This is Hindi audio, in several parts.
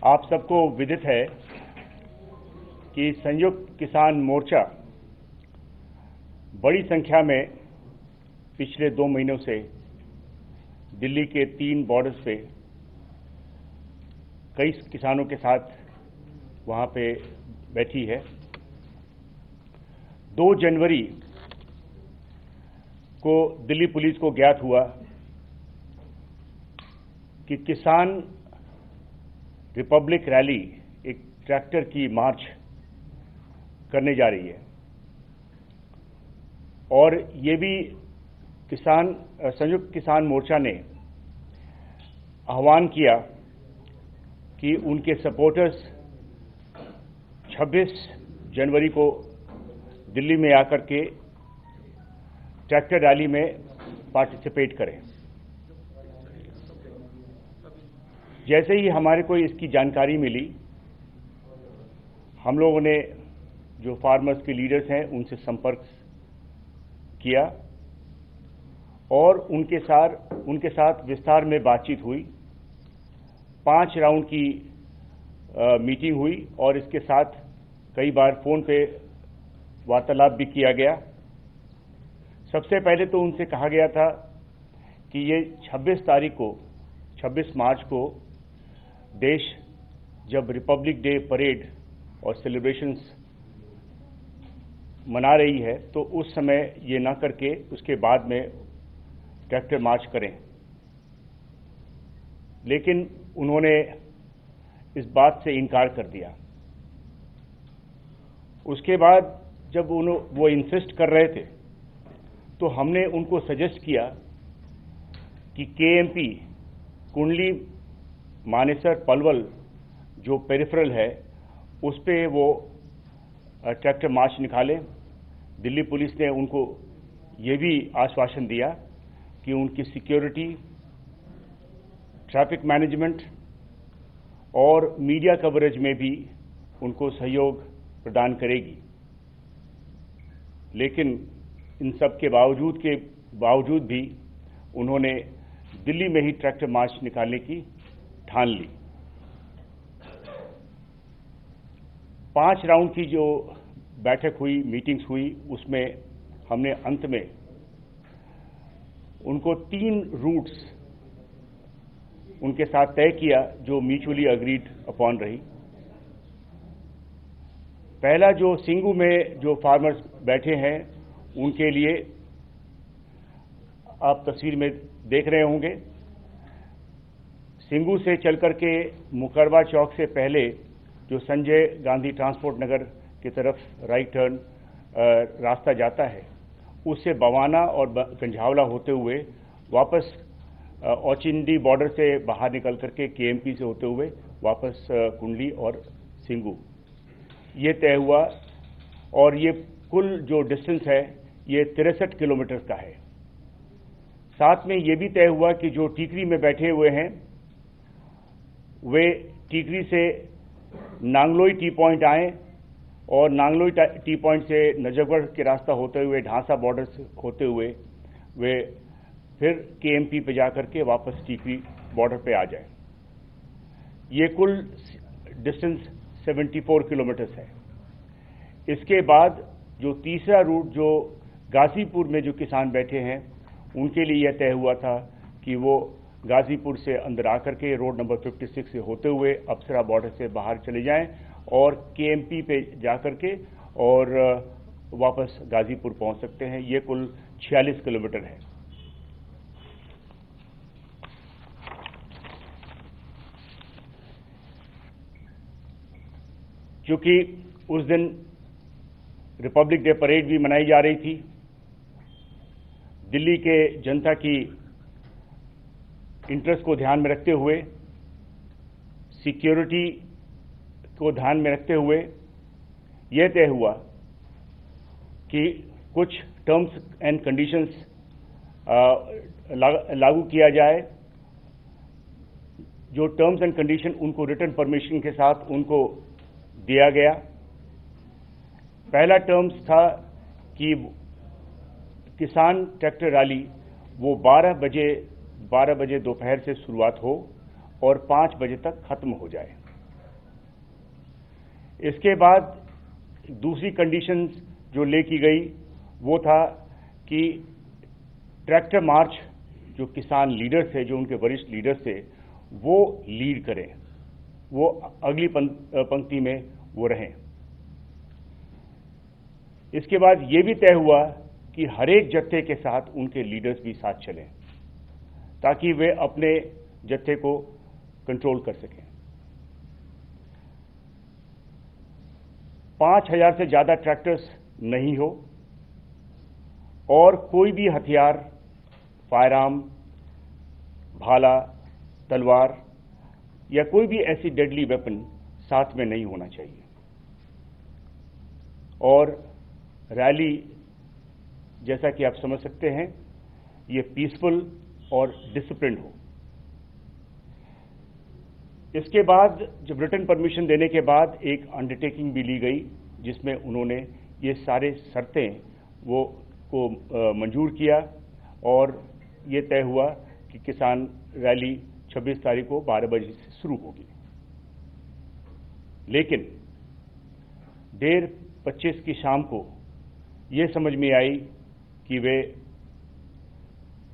आप सबको विदित है कि संयुक्त किसान मोर्चा बड़ी संख्या में पिछले 2 महीनों से दिल्ली के 3 बॉर्डर्स पे कई किसानों के साथ वहां पे बैठी है। 2 जनवरी को दिल्ली पुलिस को ज्ञात हुआ कि किसान रिपब्लिक रैली एक ट्रैक्टर की मार्च करने जा रही है और ये भी संयुक्त किसान मोर्चा ने आह्वान किया कि उनके सपोर्टर्स 26 जनवरी को दिल्ली में आकर के ट्रैक्टर रैली में पार्टिसिपेट करें। जैसे ही हमारे को इसकी जानकारी मिली, हम लोगों ने जो फार्मर्स के लीडर्स हैं उनसे संपर्क किया और उनके साथ विस्तार में बातचीत हुई। 5 राउंड की मीटिंग हुई और इसके साथ कई बार फोन पे वार्तालाप भी किया गया। सबसे पहले तो उनसे कहा गया था कि ये 26 मार्च को देश जब रिपब्लिक डे परेड और सेलिब्रेशंस मना रही है तो उस समय ये ना करके उसके बाद में ट्रैक्टर मार्च करें, लेकिन उन्होंने इस बात से इनकार कर दिया। उसके बाद जब वो इंसिस्ट कर रहे थे तो हमने उनको सजेस्ट किया कि केएमपी कुंडली मानेसर पलवल जो पेरिफेरल है उस पे वो ट्रैक्टर मार्च निकालें। दिल्ली पुलिस ने उनको ये भी आश्वासन दिया कि उनकी सिक्योरिटी, ट्रैफिक मैनेजमेंट और मीडिया कवरेज में भी उनको सहयोग प्रदान करेगी। लेकिन इन सब के बावजूद भी उन्होंने दिल्ली में ही ट्रैक्टर मार्च निकालने की ठान ली। 5 राउंड की जो बैठक हुई, मीटिंग्स हुई, उसमें हमने अंत में उनको 3 रूट्स उनके साथ तय किया जो म्यूचुअली अग्रीड अपॉन रही। पहला जो सिंगू में जो फार्मर्स बैठे हैं उनके लिए आप तस्वीर में देख रहे होंगे, सिंगू से चलकर के मुकरबा चौक से पहले जो संजय गांधी ट्रांसपोर्ट नगर की तरफ राइट टर्न रास्ता जाता है, उससे बवाना और गंझावला होते हुए वापस औचिंडी बॉर्डर से बाहर निकल करके केएमपी से होते हुए वापस कुंडली और सिंगू ये तय हुआ। और ये कुल जो डिस्टेंस है ये 63 किलोमीटर का है। साथ में ये भी तय हुआ कि जो टीकरी में बैठे हुए हैं वे टीकरी से नांगलोई टी पॉइंट आए और नांगलोई टी पॉइंट से नजफगढ़ के रास्ता होते हुए ढांसा बॉर्डर से होते हुए वे फिर केएमपी पे जाकर के वापस टीकरी बॉर्डर पे आ जाए। ये कुल डिस्टेंस 74 किलोमीटर है। इसके बाद जो तीसरा रूट जो गाजीपुर में जो किसान बैठे हैं उनके लिए यह तय हुआ था कि वो गाजीपुर से अंदर आकर के रोड नंबर 56 से होते हुए अप्सरा बॉर्डर से बाहर चले जाएं और केएमपी पे जाकर के और वापस गाजीपुर पहुंच सकते हैं। ये कुल 46 किलोमीटर है। क्योंकि उस दिन रिपब्लिक डे परेड भी मनाई जा रही थी, दिल्ली के जनता की इंटरेस्ट को ध्यान में रखते हुए, सिक्योरिटी को ध्यान में रखते हुए यह तय हुआ कि कुछ टर्म्स एंड कंडीशंस लागू किया जाए। जो टर्म्स एंड कंडीशन उनको रिटर्न परमिशन के साथ उनको दिया गया। पहला टर्म्स था कि किसान ट्रैक्टर रैली वो 12 बजे दोपहर से शुरुआत हो और 5 बजे तक खत्म हो जाए। इसके बाद दूसरी कंडीशन जो ले की गई वो था कि ट्रैक्टर मार्च जो किसान लीडर्स थे, जो उनके वरिष्ठ लीडर्स थे, वो लीड करें, वो अगली पंक्ति में वो रहें। इसके बाद ये भी तय हुआ कि हर एक जत्थे के साथ उनके लीडर्स भी साथ चलें ताकि वे अपने जत्थे को कंट्रोल कर सकें। 5000 से ज्यादा ट्रैक्टर्स नहीं हो और कोई भी हथियार, फायरआर्म, भाला, तलवार या कोई भी ऐसी डेडली वेपन साथ में नहीं होना चाहिए और रैली, जैसा कि आप समझ सकते हैं, ये पीसफुल और डिसिप्लिन्ड हो। इसके बाद जब रिटन परमिशन देने के बाद एक अंडरटेकिंग भी ली गई जिसमें उन्होंने ये सारे शर्तें वो को मंजूर किया और ये तय हुआ कि किसान रैली 26 तारीख को 12 बजे से शुरू होगी। लेकिन 1:25 की शाम को ये समझ में आई कि वे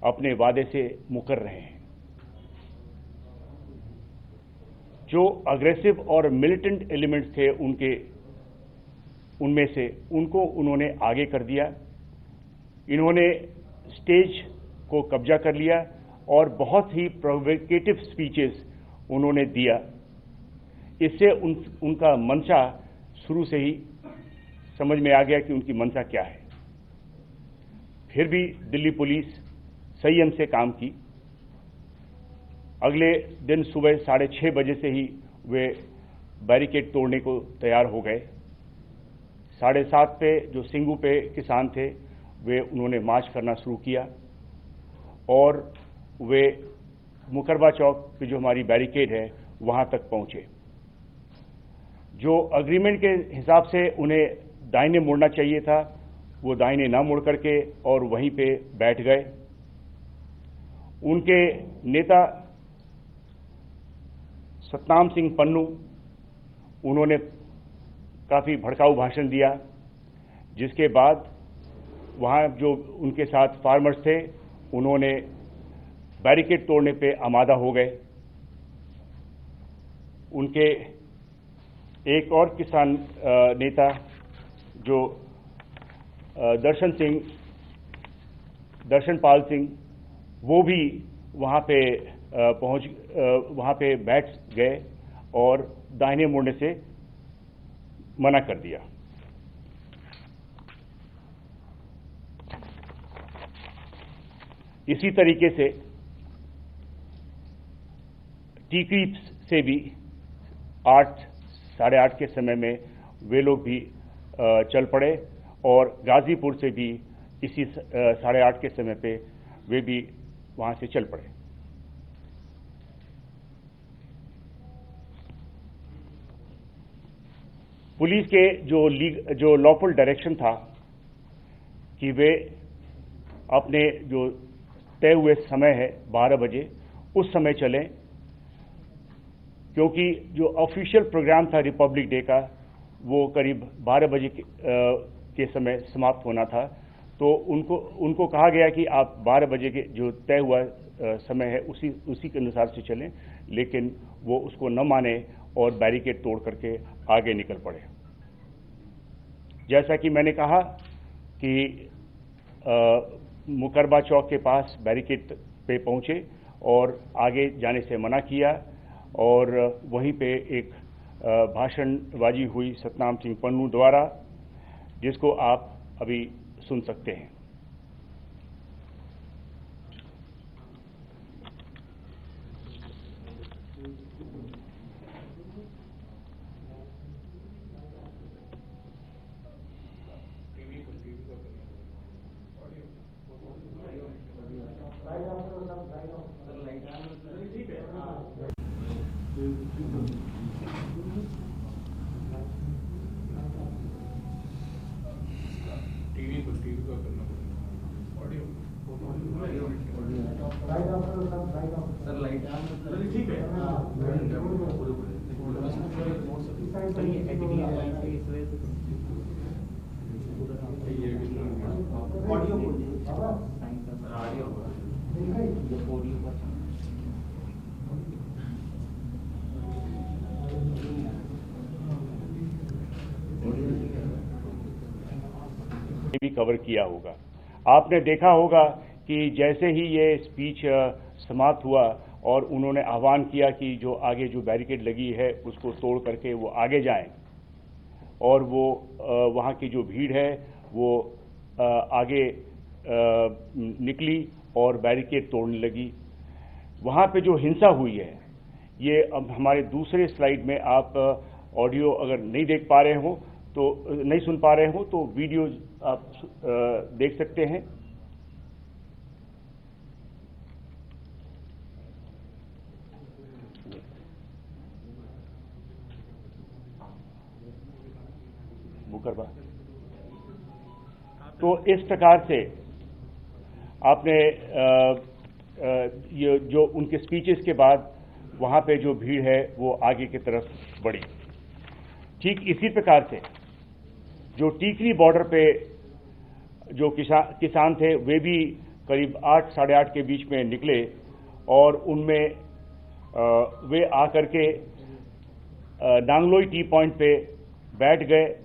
अपने वादे से मुकर रहे हैं। जो अग्रेसिव और मिलिटेंट एलिमेंट्स थे उनमें से उनको उन्होंने आगे कर दिया। इन्होंने स्टेज को कब्जा कर लिया और बहुत ही प्रोवोकेटिव स्पीचेस उन्होंने दिया। इससे उनका मंशा शुरू से ही समझ में आ गया कि उनकी मंशा क्या है। फिर भी दिल्ली पुलिस संयम से काम की। अगले दिन सुबह 6:30 बजे से ही वे बैरिकेड तोड़ने को तैयार हो गए। 7:30 पे जो सिंगू पे किसान थे वे उन्होंने मार्च करना शुरू किया और वे मुकरबा चौक पे जो हमारी बैरिकेड है वहां तक पहुंचे। जो अग्रीमेंट के हिसाब से उन्हें दाहिने मुड़ना चाहिए था वो दाहिने ना मुड़ करके और वहीं पे बैठ गए। उनके नेता सतनाम सिंह पन्नू, उन्होंने काफी भड़काऊ भाषण दिया, जिसके बाद वहां जो उनके साथ फार्मर्स थे उन्होंने बैरिकेड तोड़ने पे आमादा हो गए। उनके एक और किसान नेता जो दर्शनपाल सिंह, वो भी वहां पे बैठ गए और दाहिने मुड़ने से मना कर दिया। इसी तरीके से टीकरी से भी 8, साढ़े 8 के समय में वे लोग भी चल पड़े और गाजीपुर से भी इसी 8:30 के समय पे वे भी वहां से चल पड़े। पुलिस के जो लॉफुल डायरेक्शन था कि वे अपने जो तय हुए समय है 12 बजे उस समय चलें, क्योंकि जो ऑफिशियल प्रोग्राम था रिपब्लिक डे का वो करीब 12 बजे के समय समाप्त होना था। तो उनको कहा गया कि आप 12 बजे के जो तय हुआ समय है उसी के अनुसार से चलें, लेकिन वो उसको न माने और बैरिकेड तोड़ करके आगे निकल पड़े। जैसा कि मैंने कहा कि मुकरबा चौक के पास बैरिकेड पे पहुंचे और आगे जाने से मना किया और वहीं पे एक भाषणबाजी हुई सतनाम सिंह पन्नू द्वारा, जिसको आप अभी सुन सकते हैं। टीवी को करना पड़ेगा। सर ये एचडी एयरलाइन से इस वजह से ऑडियो भी कवर किया होगा। आपने देखा होगा कि जैसे ही ये स्पीच समाप्त हुआ और उन्होंने आह्वान किया कि जो आगे जो बैरिकेड लगी है उसको तोड़ करके वो आगे जाएं, और वो वहाँ की जो भीड़ है वो आगे निकली और बैरिकेड तोड़ने लगी। वहाँ पे जो हिंसा हुई है, ये अब हमारे दूसरे स्लाइड में आप ऑडियो अगर नहीं देख पा रहे हो तो नहीं सुन पा रहे हो तो वीडियो आप देख सकते हैं। मुकरबा तो इस प्रकार से आपने ये जो उनके स्पीचेस के बाद वहाँ पे जो भीड़ है वो आगे की तरफ बढ़ी। ठीक इसी प्रकार से जो टीकरी बॉर्डर पे जो किसान थे वे भी करीब 8 साढ़े 8 के बीच में निकले और उनमें वे आकर के नांगलोई टी पॉइंट पे बैठ गए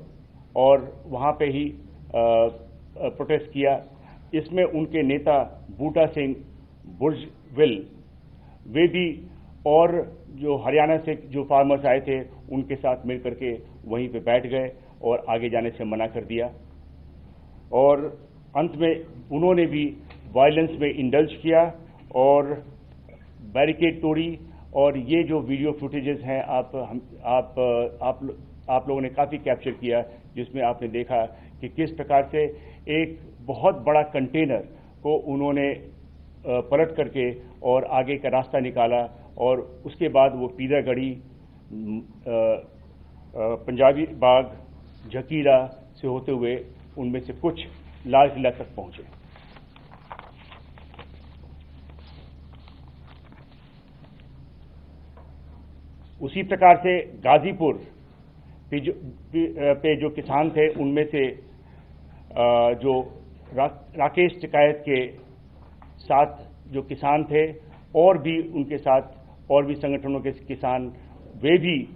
और वहाँ पे ही प्रोटेस्ट किया। इसमें उनके नेता बूटा सिंह बुर्जविल वे भी और जो हरियाणा से जो फार्मर्स आए थे उनके साथ मिलकर के वहीं पे बैठ गए और आगे जाने से मना कर दिया। और अंत में उन्होंने भी वायलेंस में इंडल्ज किया और बैरिकेड तोड़ी। और ये जो वीडियो फुटेजेस हैं आप लोगों ने काफ़ी कैप्चर किया, जिसमें आपने देखा कि किस प्रकार से एक बहुत बड़ा कंटेनर को उन्होंने पलट करके और आगे का रास्ता निकाला और उसके बाद वो पीरागढ़ी, पंजाबी बाग, झकीरा से होते हुए उनमें से कुछ लाल किला तक पहुंचे। उसी प्रकार से गाजीपुर पे जो किसान थे उनमें से जो राकेश टिकायत के साथ जो किसान थे और भी उनके साथ और भी संगठनों के किसान, वे भी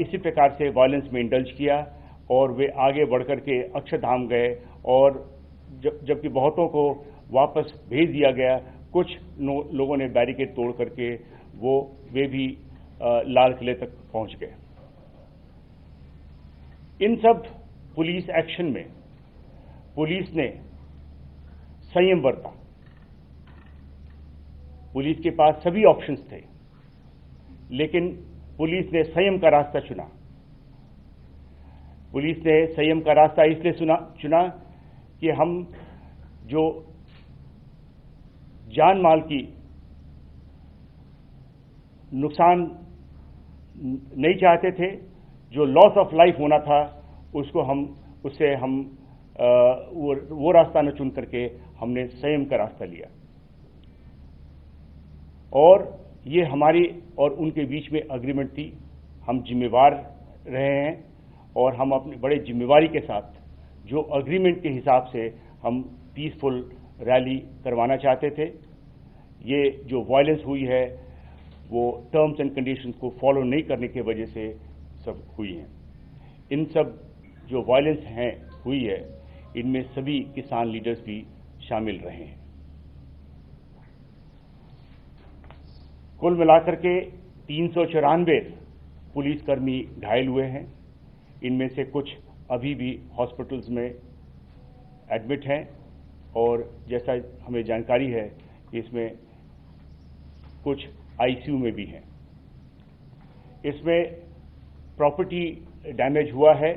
इसी प्रकार से वायलेंस में इंडल्ज किया और वे आगे बढ़ करके अक्षरधाम गए। और जबकि बहुतों को वापस भेज दिया गया, कुछ लोगों ने बैरिकेड तोड़ करके वे भी लाल किले तक पहुंच गए। इन सब पुलिस एक्शन में पुलिस ने संयम बरता। पुलिस के पास सभी ऑप्शंस थे, लेकिन पुलिस ने संयम का रास्ता चुना। पुलिस ने संयम का रास्ता इसलिए चुना कि हम जो जान माल की नुकसान नहीं चाहते थे, जो लॉस ऑफ लाइफ होना था उससे हम वो रास्ता न चुन करके हमने संयम का रास्ता लिया। और ये हमारी और उनके बीच में अग्रीमेंट थी। हम जिम्मेवार रहे हैं और हम अपनी बड़े जिम्मेवारी के साथ जो अग्रीमेंट के हिसाब से हम पीसफुल रैली करवाना चाहते थे। ये जो वायलेंस हुई है वो टर्म्स एंड कंडीशंस को फॉलो नहीं करने की वजह से सब हुई हैं। इन सब जो वायलेंस हुई है इनमें सभी किसान लीडर्स भी शामिल रहे हैं। कुल मिलाकर के 394 पुलिसकर्मी घायल हुए हैं। इनमें से कुछ अभी भी हॉस्पिटल्स में एडमिट हैं और जैसा हमें जानकारी है कि इसमें कुछ आईसीयू में भी हैं। इसमें प्रॉपर्टी डैमेज हुआ है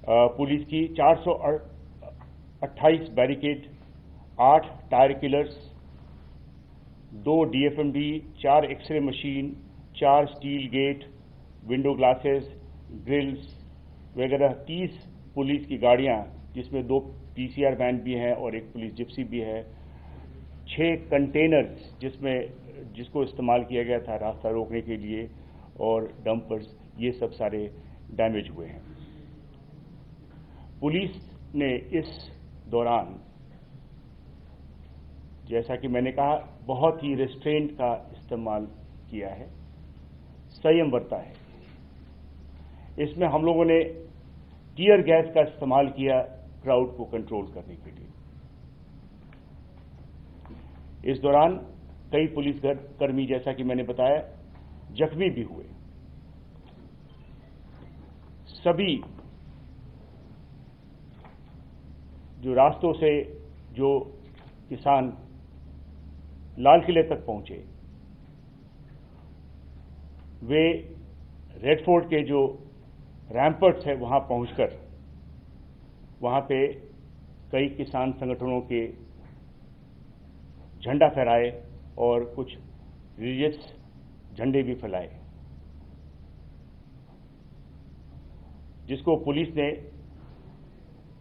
पुलिस की 428 barricade, 8 tyre killers, 2 DFMD, 4 x-ray machine, 4 steel gate, window glasses, grills वगैरह 30 पुलिस की गाड़ियां, जिसमें 2 PCR वैन भी हैं और एक पुलिस जिप्सी भी है, 6 कंटेनर्स जिसको इस्तेमाल किया गया था रास्ता रोकने के लिए, और डंपर्स, ये सब सारे डैमेज हुए हैं। पुलिस ने इस दौरान, जैसा कि मैंने कहा, बहुत ही रेस्ट्रेंट का इस्तेमाल किया है, संयम बरता है। इसमें हम लोगों ने टीयर गैस का इस्तेमाल किया क्राउड को कंट्रोल करने के लिए। इस दौरान कई पुलिसकर्मी, जैसा कि मैंने बताया, जख्मी भी हुए। सभी जो रास्तों से जो किसान लाल किले तक पहुंचे, वे रेड फोर्ट के जो रैम्पर्ट्स है वहां पहुंचकर वहां पे कई किसान संगठनों के झंडा फहराए और कुछ रिलीजियस झंडे भी फैलाए, जिसको पुलिस ने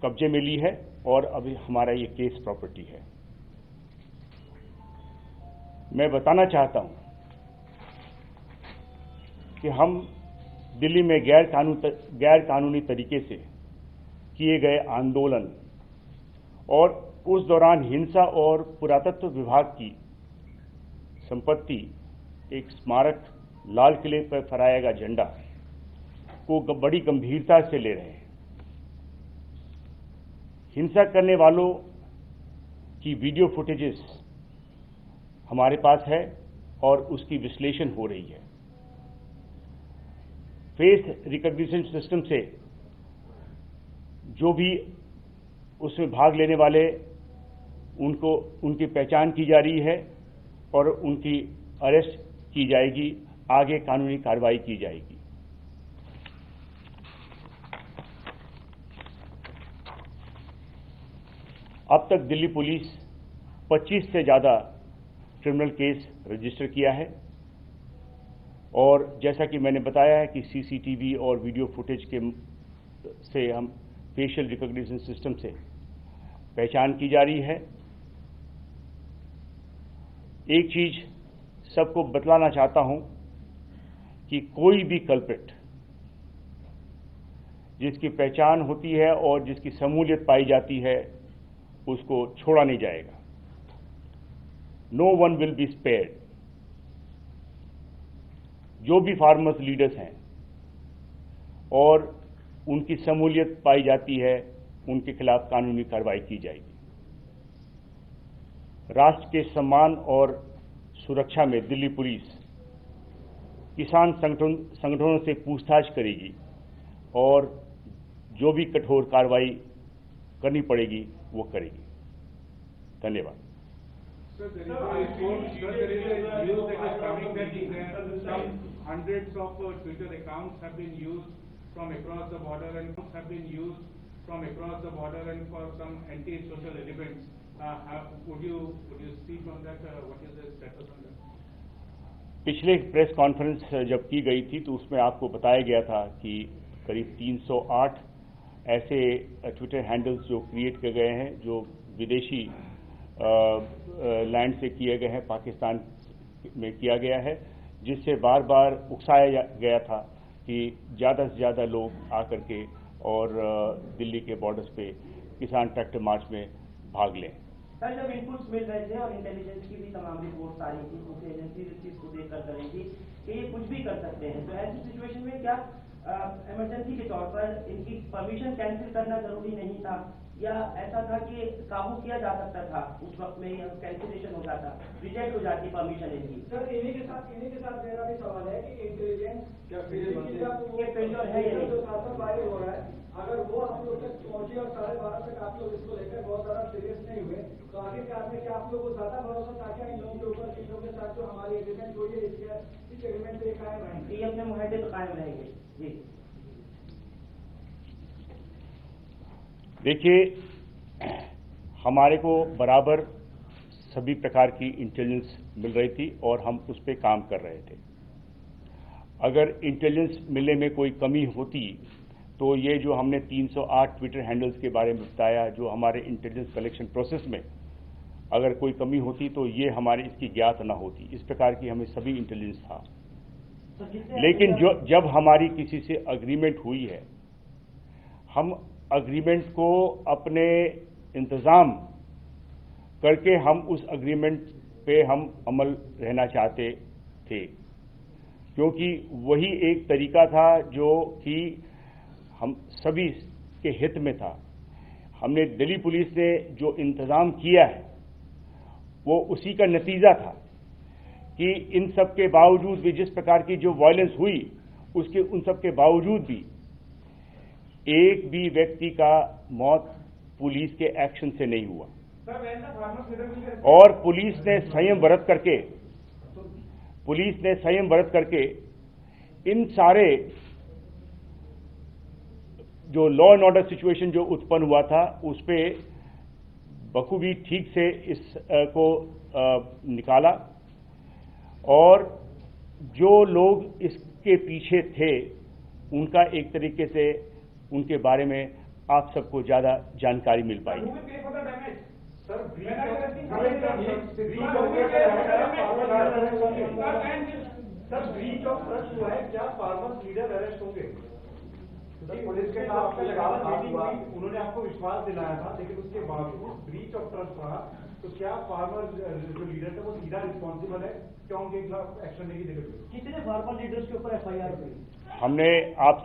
कब्जे में ली है और अभी हमारा ये केस प्रॉपर्टी है। मैं बताना चाहता हूं कि हम दिल्ली में गैर कानूनी तरीके से किए गए आंदोलन और उस दौरान हिंसा और पुरातत्व विभाग की संपत्ति, एक स्मारक लाल किले पर फहराया गया झंडा को बड़ी गंभीरता से ले रहे हैं। हिंसा करने वालों की वीडियो फुटेजेस हमारे पास है और उसकी विश्लेषण हो रही है। फेस रिकॉग्निशन सिस्टम से जो भी उसमें भाग लेने वाले, उनकी पहचान की जा रही है और उनकी अरेस्ट की जाएगी, आगे कानूनी कार्रवाई की जाएगी। अब तक दिल्ली पुलिस 25 से ज़्यादा क्रिमिनल केस रजिस्टर किया है और जैसा कि मैंने बताया है कि सीसीटीवी और वीडियो फुटेज से हम फेशियल रिकॉग्निशन सिस्टम से पहचान की जा रही है। एक चीज सबको बतलाना चाहता हूं कि कोई भी कल्प्रिट जिसकी पहचान होती है और जिसकी शमूलियत पाई जाती है, उसको छोड़ा नहीं जाएगा। No one will be spared. जो भी फार्मर्स लीडर्स हैं और उनकी शमूलियत पाई जाती है, उनके खिलाफ कानूनी कार्रवाई की जाएगी। राष्ट्र के सम्मान और सुरक्षा में दिल्ली पुलिस किसान संगठनों से पूछताछ करेगी और जो भी कठोर कार्रवाई करनी पड़ेगी वो करेगी। धन्यवाद। Sir, there is a news that is coming that some hundreds of Twitter accounts have been used from across the border and for some anti-social elements. Would you see from that what is the status on that? पिछले प्रेस कॉन्फ्रेंस जब की गई थी तो उसमें आपको बताया गया था कि करीब 308 ऐसे ट्विटर हैंडल्स जो क्रिएट किए गए हैं, जो विदेशी लैंड से किए गए हैं, पाकिस्तान में किया गया है, जिससे बार बार उकसाया गया था कि ज़्यादा से ज़्यादा लोग आकर के और दिल्ली के बॉर्डर्स पे किसान ट्रैक्टर मार्च में भाग लें। सर, जब इनपुट्स मिल रहे थे और इंटेलिजेंस की भी तमाम रिपोर्ट्स आ रही थी, दूसरी एजेंसी इस चीज को देखकर कर रही थी कि ये कुछ भी कर सकते हैं, तो ऐसी सिचुएशन में क्या इमरजेंसी के तौर पर इनकी परमिशन कैंसिल करना जरूरी नहीं था, या ऐसा था कि काबू किया जा सकता था, उस वक्त में कैंसिलेशन हो जाता, रिजेक्ट हो जाती परमिशन इनकी? सर, इन्हीं के साथ मेरा भी सवाल है कि इंटेलिजेंस ये फेलियर है या नहीं हो रहा है, अगर वो आप लोग तक पहुंचे और 12:30 तक आप लोग इसको लेकर बहुत ज्यादा सीरियस नहीं हुए, तो आखिरकार में क्या आप लोगों को ज्यादा भरोसा था क्या इन लोगों के ऊपर, इन लोगों के साथ जो हमारी एग्रीमेंट हुई है इस एग्रीमेंट पे कायम रहेंगे, ये अपने मुहैदे पे कायम रहेंगे? जी देखिए, हमारे को बराबर सभी प्रकार की इंटेलिजेंस मिल रही थी और हम उस पर काम कर रहे थे। अगर इंटेलिजेंस मिलने में कोई कमी होती तो ये जो हमने 308 ट्विटर हैंडल्स के बारे में बताया, जो हमारे इंटेलिजेंस कलेक्शन प्रोसेस में अगर कोई कमी होती तो ये हमारी इसकी ज्ञात ना होती। इस प्रकार की हमें सभी इंटेलिजेंस था। लेकिन जब हमारी किसी से अग्रीमेंट हुई है, हम अग्रीमेंट को अपने इंतज़ाम करके हम उस अग्रीमेंट पे हम अमल रहना चाहते थे, क्योंकि वही एक तरीका था जो कि हम सभी के हित में था। हमने दिल्ली पुलिस ने जो इंतज़ाम किया है वो उसी का नतीजा था कि इन सब के बावजूद भी, जिस प्रकार की जो वायलेंस हुई उसके उन सब के बावजूद भी एक भी व्यक्ति का मौत पुलिस के एक्शन से नहीं हुआ। और पुलिस ने संयम बरत करके इन सारे जो लॉ एंड ऑर्डर सिचुएशन जो उत्पन्न हुआ था उस पे बखूबी ठीक से को निकाला, और जो लोग इसके पीछे थे उनका एक तरीके से उनके बारे में आप सबको ज़्यादा जानकारी मिल पाई। ब्रीच ऑफ ट्रस्ट हुआ है, क्या फार्मर्स लीडर अरेस्ट होंगे? पुलिस के साथ उन्होंने आपको विश्वास दिलाया था, लेकिन उसके बावजूद ब्रीच ऑफ ट्रस्ट रहा, तो क्या फार्मर जो लीडर थे वो सीधा रिस्पॉन्सिबल है? क्या उनके खिलाफ एक्शन नहीं लेंगे? कितने फार्मर लीडर्स के ऊपर FIR हुई? हमने आप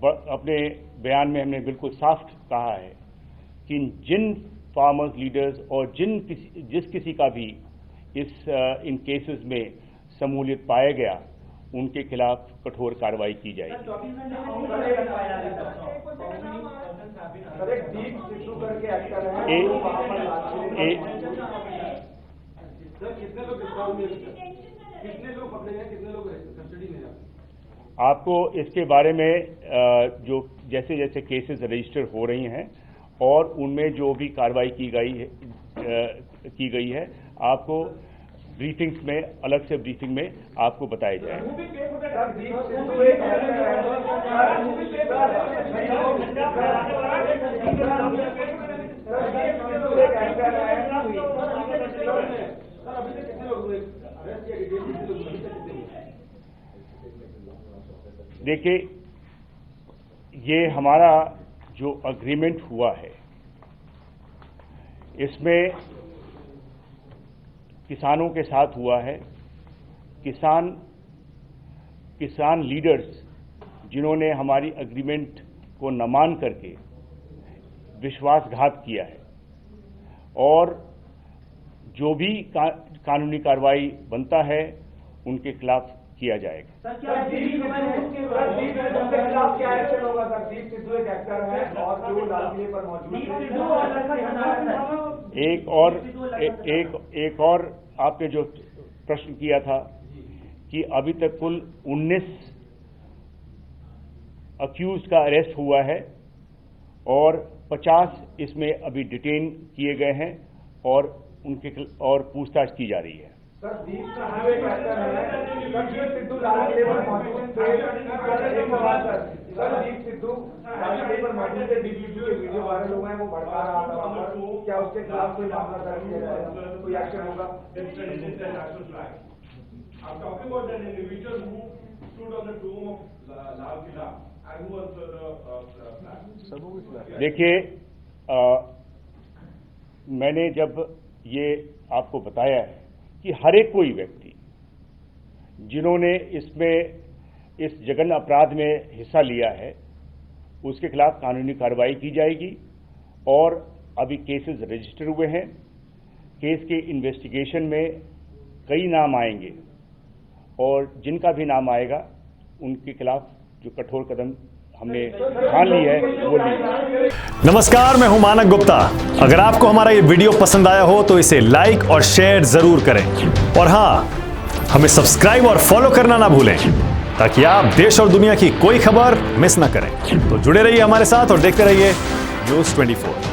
अपने बयान में हमने बिल्कुल साफ कहा है कि जिन फार्मर्स लीडर्स और जिस किसी का भी इन केसेस में शमूलियत पाया गया उनके खिलाफ कठोर कार्रवाई की जाएगी। आपको इसके बारे में जो जैसे जैसे केसेस रजिस्टर हो रही हैं और उनमें जो भी कार्रवाई की गई है आपको ब्रीफिंग्स में, अलग से ब्रीफिंग में आपको बताया जाएगा। देखिए, ये हमारा जो अग्रीमेंट हुआ है इसमें किसानों के साथ हुआ है। किसान लीडर्स जिन्होंने हमारी अग्रीमेंट को न मान करके विश्वासघात किया है, और जो भी कानूनी कार्रवाई बनता है उनके खिलाफ किया जाएगा। एक और आपने जो प्रश्न किया था कि अभी तक कुल 19 अक्यूज का अरेस्ट हुआ है और 50 इसमें अभी डिटेन किए गए हैं और पूछताछ की जा रही है। वीडियो वायरल हुआ है, वो भड़का रहा था, क्या उसके खिलाफ कोई मामला दर्ज किया जाएगा, कोई एक्शन होगा? देखिए, मैंने जब ये आपको बताया है कि हर एक कोई व्यक्ति जिन्होंने इस जघन्य अपराध में हिस्सा लिया है उसके खिलाफ कानूनी कार्रवाई की जाएगी, और अभी केसेस रजिस्टर हुए हैं। केस के इन्वेस्टिगेशन में कई नाम आएंगे और जिनका भी नाम आएगा उनके खिलाफ जो कठोर कदम हमने ठान ली है वो ली। नमस्कार, मैं हूं मानक गुप्ता। अगर आपको हमारा ये वीडियो पसंद आया हो तो इसे लाइक और शेयर जरूर करें, और हां, हमें सब्सक्राइब और फॉलो करना ना भूलें ताकि आप देश और दुनिया की कोई खबर मिस ना करें। तो जुड़े रहिए हमारे साथ और देखते रहिए न्यूज़ 24।